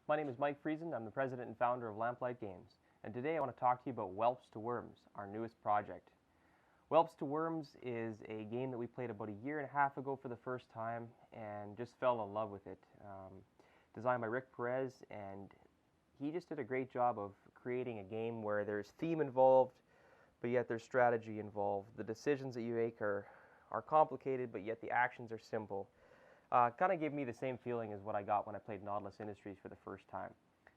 My name is Mike Friesen. I'm the president and founder of Lamplight Games, and today I want to talk to you about Whelps to Wyrms, our newest project. Whelps to Wyrms is a game that we played about a year and a half ago for the first time and just fell in love with it. Designed by Rick Perez, and he just did a great job of creating a game where there's theme involved, but yet there's strategy involved. The decisions that you make are complicated, but yet the actions are simple. Kind of gave me the same feeling as what I got when I played Nautilus Industries for the first time.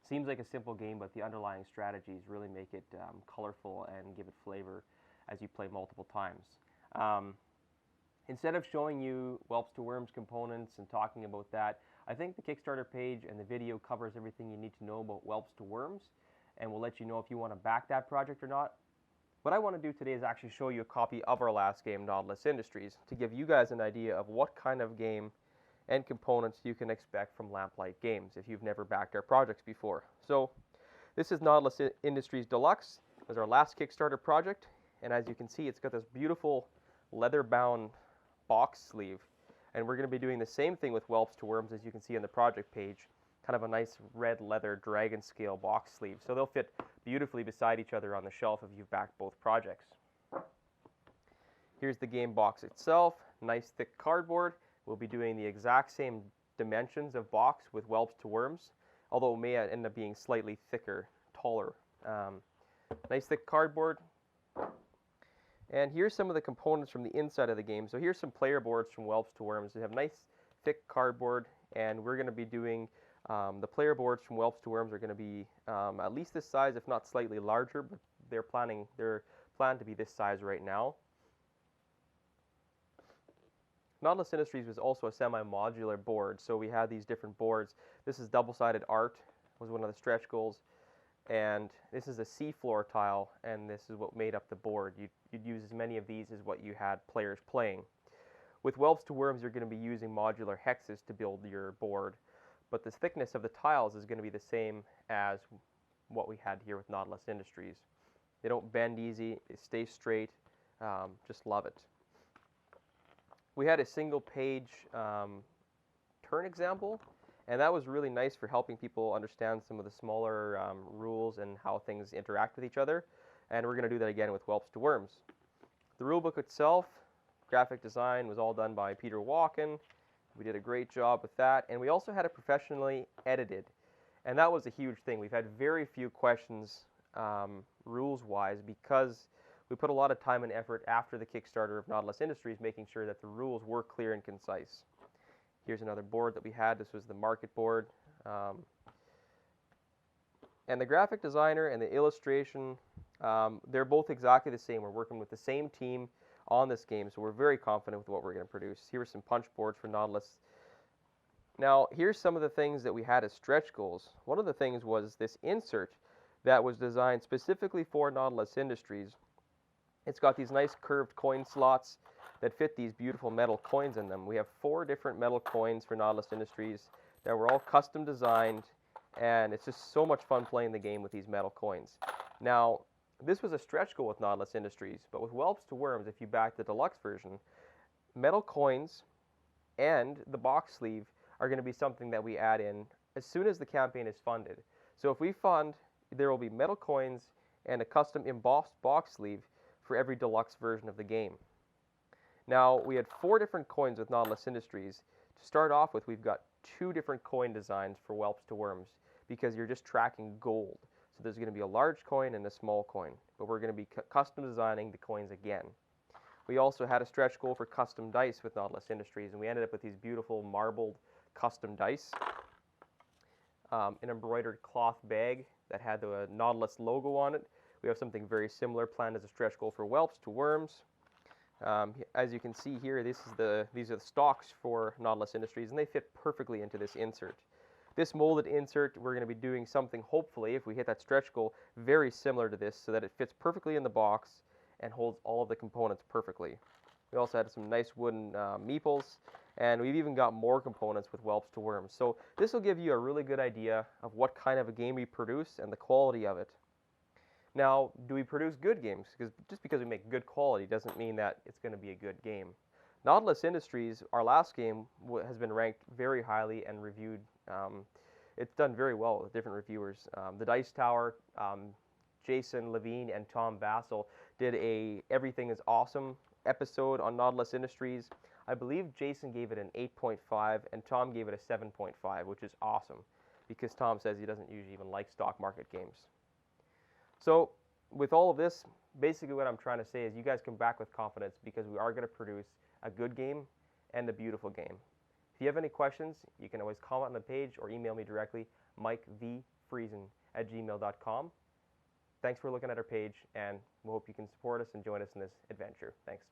Seems like a simple game, but the underlying strategies really make it colorful and give it flavor as you play multiple times. Instead of showing you Whelps to Wyrms components and talking about that, I think the Kickstarter page and the video covers everything you need to know about Whelps to Wyrms, and we'll let you know if you want to back that project or not. What I want to do today is actually show you a copy of our last game, Nautilus Industries, to give you guys an idea of what kind of game and components you can expect from Lamplight Games if you've never backed our projects before. So this is Nautilus Industries Deluxe. It was our last Kickstarter project, and as you can see, it's got this beautiful leather-bound box sleeve, and we're going to be doing the same thing with Whelps to Wyrms as you can see on the project page. Kind of a nice red leather dragon scale box sleeve, so they'll fit beautifully beside each other on the shelf if you've backed both projects. Here's the game box itself, nice thick cardboard. We'll be doing the exact same dimensions of box with Whelps to Wyrms, although it may end up being slightly thicker, taller. Nice thick cardboard. And here's some of the components from the inside of the game. So here's some player boards from Whelps to Wyrms. They have nice thick cardboard, and we're going to be doing the player boards from Whelps to Wyrms are going to be at least this size, if not slightly larger, but they're planned to be this size right now. Nautilus Industries was also a semi-modular board, so we had these different boards. This is double-sided art, was one of the stretch goals, and this is a seafloor tile, and this is what made up the board. You'd use as many of these as what you had players playing. With Whelps to Wyrms, you're going to be using modular hexes to build your board, but the thickness of the tiles is going to be the same as what we had here with Nautilus Industries. They don't bend easy, they stay straight, just love it. We had a single page turn example, and that was really nice for helping people understand some of the smaller rules and how things interact with each other, and we're going to do that again with Whelps to Wyrms. The rulebook itself, graphic design, was all done by Peter Walken. We did a great job with that, and we also had it professionally edited, and that was a huge thing. We've had very few questions rules-wise because we put a lot of time and effort after the Kickstarter of Nautilus Industries making sure that the rules were clear and concise. Here's another board that we had. This was the market board. And the graphic designer and the illustration, they're both exactly the same. We're working with the same team on this game, so we're very confident with what we're going to produce. Here are some punch boards for Nautilus. Now, here's some of the things that we had as stretch goals. One of the things was this insert that was designed specifically for Nautilus Industries. It's got these nice curved coin slots that fit these beautiful metal coins in them. We have 4 different metal coins for Nautilus Industries that were all custom designed, and it's just so much fun playing the game with these metal coins. Now, this was a stretch goal with Nautilus Industries, but with Whelps to Wyrms, if you back the deluxe version, metal coins and the box sleeve are going to be something that we add in as soon as the campaign is funded. So if we fund, there will be metal coins and a custom embossed box sleeve for every deluxe version of the game. Now, we had 4 different coins with Nautilus Industries. To start off with, we've got 2 different coin designs for Whelps to Wyrms because you're just tracking gold. So there's going to be a large coin and a small coin, but we're going to be custom designing the coins again. We also had a stretch goal for custom dice with Nautilus Industries, and we ended up with these beautiful marbled custom dice. An embroidered cloth bag that had the Nautilus logo on it. We have something very similar planned as a stretch goal for Whelps to Wyrms. As you can see here, these are the stocks for Nautilus Industries, and they fit perfectly into this insert. This molded insert, we're going to be doing something, hopefully, if we hit that stretch goal, very similar to this, so that it fits perfectly in the box and holds all of the components perfectly. We also had some nice wooden meeples, and we've even got more components with Whelps to Wyrms. So this will give you a really good idea of what kind of a game we produce and the quality of it. Now, do we produce good games? Because just because we make good quality doesn't mean that it's going to be a good game. Nautilus Industries, our last game, has been ranked very highly and reviewed it's done very well with different reviewers. The Dice Tower, Jason Levine and Tom Vassell did a Everything is Awesome episode on Nautilus Industries. I believe Jason gave it an 8.5 and Tom gave it a 7.5, which is awesome because Tom says he doesn't usually even like stock market games. So with all of this, basically what I'm trying to say is you guys come back with confidence because we are going to produce a good game and a beautiful game. If you have any questions, you can always comment on the page or email me directly, mikevfriesen@gmail.com. Thanks for looking at our page, and we hope you can support us and join us in this adventure. Thanks.